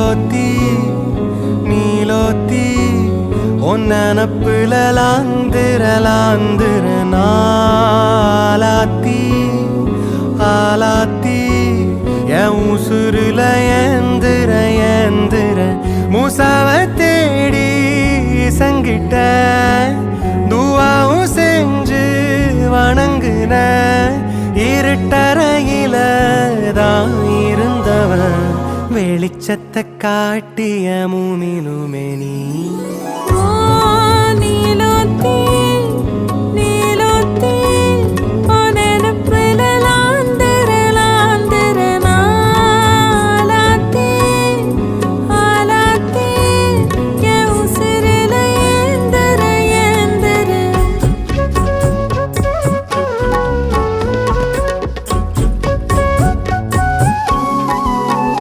நீலோத்தி நீலோத்தி ஒன்னப்புல லாந்திர நாலாத்தி ஆலாத்தி என் உசுருல ஏந்திர மூசாவ தேடி சங்கிட்ட துவாவும் செஞ்சு வணங்குன இருட்டறையில தான் இருந்தவன் வெளிச்சத்தை காட்டிய மூமினுமே நீ நீலோத்தி